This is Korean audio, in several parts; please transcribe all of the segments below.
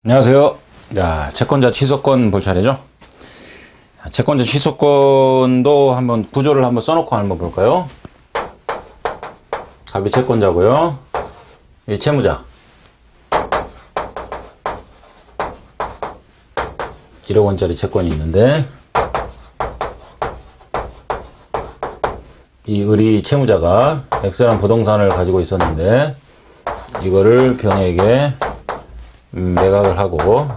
안녕하세요. 자, 채권자 취소권 볼 차례죠. 채권자 취소권도 한번 구조를 한번 써놓고 한번 볼까요? 갑이 채권자고요. 이 채무자. 1억 원짜리 채권이 있는데 이 을이 채무자가 X라는 부동산을 가지고 있었는데 이거를 병에게 매각을 하고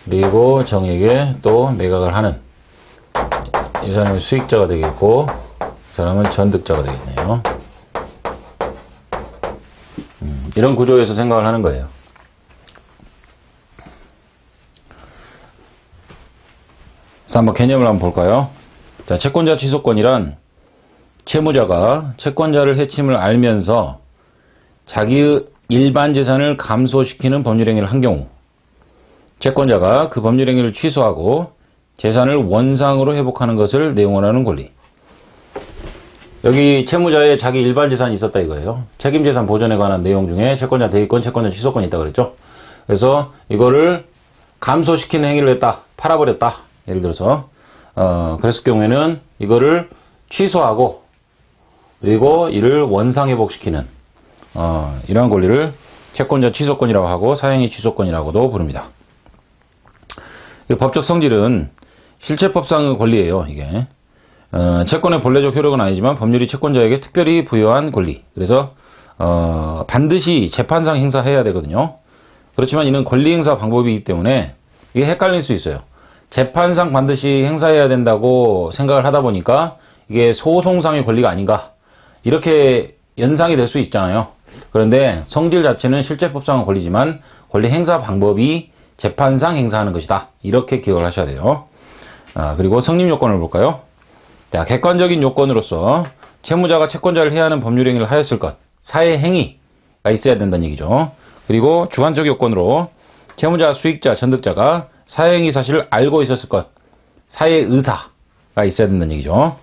그리고 정에게 또 매각을 하는 이 사람이 수익자가 되겠고 이 사람은 전득자가 되겠네요. 이런 구조에서 생각을 하는 거예요. 그래서 한번 개념을 한번 볼까요? 자, 채권자 취소권이란 채무자가 채권자를 해침을 알면서 자기의 일반 재산을 감소시키는 법률행위를 한 경우 채권자가 그 법률행위를 취소하고 재산을 원상으로 회복하는 것을 내용하는 권리. 여기 채무자의 자기 일반 재산이 있었다 이거예요. 책임재산 보전에 관한 내용 중에 채권자 대위권, 채권자 취소권이 있다 그랬죠. 그래서 이거를 감소시키는 행위를 했다. 팔아버렸다. 예를 들어서 그랬을 경우에는 이거를 취소하고 그리고 이를 원상회복시키는 이러한 권리를 채권자 취소권이라고 하고 사행위 취소권이라고도 부릅니다. 법적 성질은 실체법상의 권리예요. 이게 채권의 본래적 효력은 아니지만 법률이 채권자에게 특별히 부여한 권리. 그래서 반드시 재판상 행사해야 되거든요. 그렇지만 이는 권리 행사 방법이기 때문에 이게 헷갈릴 수 있어요. 재판상 반드시 행사해야 된다고 생각을 하다 보니까 이게 소송상의 권리가 아닌가 이렇게 연상이 될 수 있잖아요. 그런데 성질 자체는 실제법상의 권리지만 권리 행사 방법이 재판상 행사하는 것이다. 이렇게 기억을 하셔야 돼요. 그리고 성립 요건을 볼까요? 자, 객관적인 요건으로서 채무자가 채권자를 해야 하는 법률행위를 하였을 것, 사회행위가 있어야 된다는 얘기죠. 그리고 주관적 요건으로 채무자, 수익자, 전득자가 사회행위 사실을 알고 있었을 것, 사회의사가 있어야 된다는 얘기죠.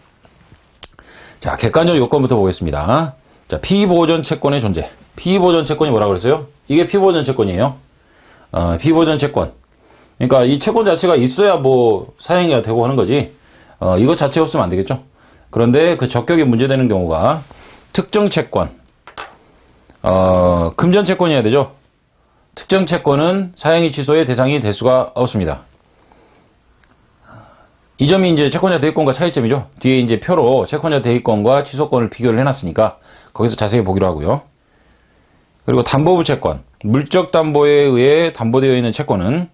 자, 객관적 요건부터 보겠습니다. 자, 피보전 채권의 존재. 피보전 채권이 뭐라고 그랬어요? 이게 피보전 채권이에요. 피보전 채권. 그러니까 이 채권 자체가 있어야 뭐 사행위가 되고 하는 거지. 이것 자체 없으면 안 되겠죠. 그런데 그 적격에 문제되는 경우가 특정 채권, 금전 채권이어야 되죠. 특정 채권은 사행위 취소의 대상이 될 수가 없습니다. 이 점이 이제 채권자 대위권과 차이점이죠. 뒤에 이제 표로 채권자 대위권과 취소권을 비교를 해놨으니까 거기서 자세히 보기로 하고요. 그리고 담보부 채권, 물적 담보에 의해 담보되어 있는 채권은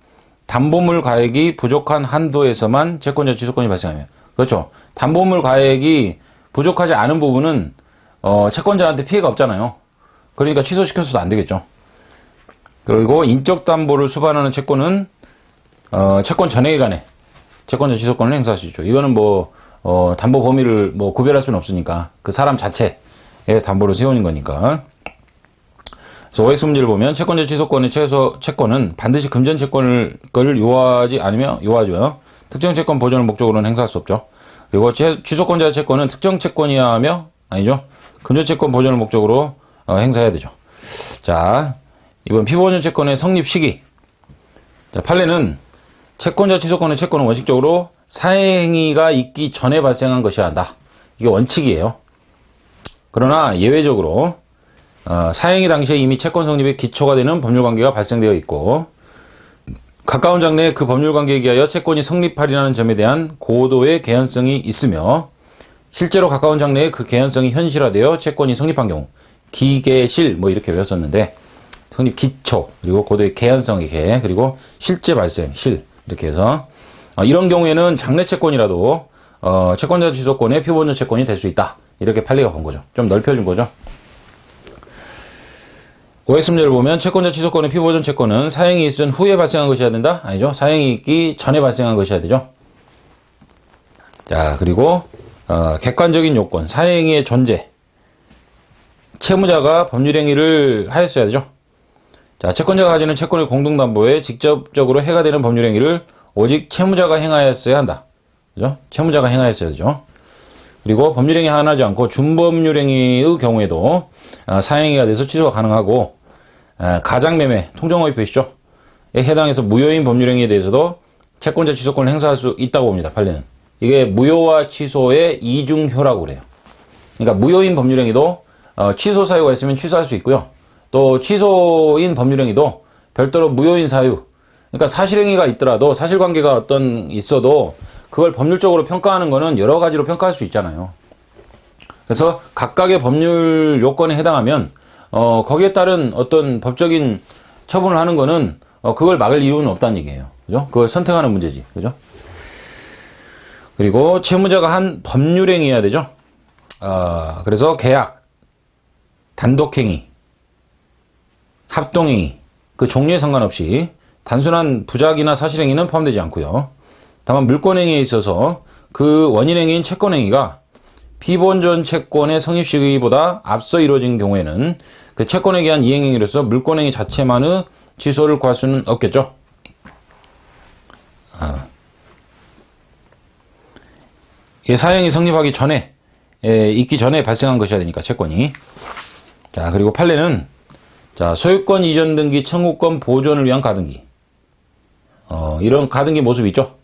담보물 가액이 부족한 한도에서만 채권자 취소권이 발생하며, 그렇죠. 담보물 가액이 부족하지 않은 부분은 채권자한테 피해가 없잖아요. 그러니까 취소시켜서도 안 되겠죠. 그리고 인적 담보를 수반하는 채권은 채권 전액에 관해 채권자 취소권을 행사할 수 있죠. 이거는 뭐 담보 범위를 뭐 구별할 수는 없으니까 그 사람 자체의 담보를 세우는 거니까. 그래서 OX 문제를 보면 채권자 취소권의 최소 채권은 반드시 금전 채권을 요하지 않으며 요하죠. 특정 채권 보존을 목적으로는 행사할 수 없죠. 그리고 취소권자 채권은 특정 채권이야 하며 아니죠. 금전 채권 보존을 목적으로 행사해야 되죠. 자, 이번 피보전 채권의 성립 시기. 자, 판례는 채권자 취소권의 채권은 원칙적으로 사행위가 있기 전에 발생한 것이어야 한다. 이게 원칙이에요. 그러나 예외적으로 사행위 당시에 이미 채권 성립의 기초가 되는 법률관계가 발생되어 있고 가까운 장래에 그 법률관계에 의하여 채권이 성립하리라는 점에 대한 고도의 개연성이 있으며 실제로 가까운 장래에 그 개연성이 현실화되어 채권이 성립한 경우 기계실 뭐 이렇게 외웠었는데 성립 기초 그리고 고도의 개연성의 개 그리고 실제 발생 실 이렇게 해서 이런 경우에는 장래 채권이라도 채권자 취소권의 피보전 채권이 될 수 있다. 이렇게 판례가 본 거죠. 좀 넓혀준 거죠. OX 문제를 보면 채권자 취소권의 피보전 채권은 사행이 있은 후에 발생한 것이어야 된다? 아니죠. 사행이 있기 전에 발생한 것이어야 되죠. 자, 그리고 객관적인 요건, 사행위의 존재. 채무자가 법률행위를 하였어야 되죠. 자, 채권자가 가지는 채권의 공동담보에 직접적으로 해가 되는 법률행위를 오직 채무자가 행하였어야 한다. 그죠? 채무자가 행하였어야 되죠. 그리고 법률행위 하나하지 않고 준법률행위의 경우에도 사행위가 돼서 취소가 가능하고 가장매매, 통정허위 표시죠. 에 해당해서 무효인 법률행위에 대해서도 채권자 취소권을 행사할 수 있다고 봅니다. 판례는. 이게 무효와 취소의 이중효라고 그래요. 그러니까 무효인 법률행위도 취소 사유가 있으면 취소할 수 있고요. 또 취소인 법률행위도 별도로 무효인 사유, 그러니까 사실행위가 있더라도 사실관계가 어떤 있어도 그걸 법률적으로 평가하는 거는 여러 가지로 평가할 수 있잖아요. 그래서 각각의 법률 요건에 해당하면 거기에 따른 어떤 법적인 처분을 하는 거는 그걸 막을 이유는 없다는 얘기예요. 그죠? 그걸 선택하는 문제지. 그죠? 그리고 채무자가 한 법률행위여야 되죠. 그래서 계약, 단독행위, 합동행위, 그 종류에 상관없이 단순한 부작이나 사실행위는 포함되지 않고요. 다만 물권행위에 있어서 그 원인행위인 채권행위가 피본전 채권의 성립 시기보다 앞서 이루어진 경우에는 그 채권에 의한 이행행위로서 물권행위 자체만의 취소를 구할 수는 없겠죠. 사형이 성립하기 전에, 있기 전에 발생한 것이어야 되니까, 채권이. 자, 그리고 판례는, 자, 소유권 이전 등기 청구권 보존을 위한 가등기. 이런 가등기 모습이 있죠.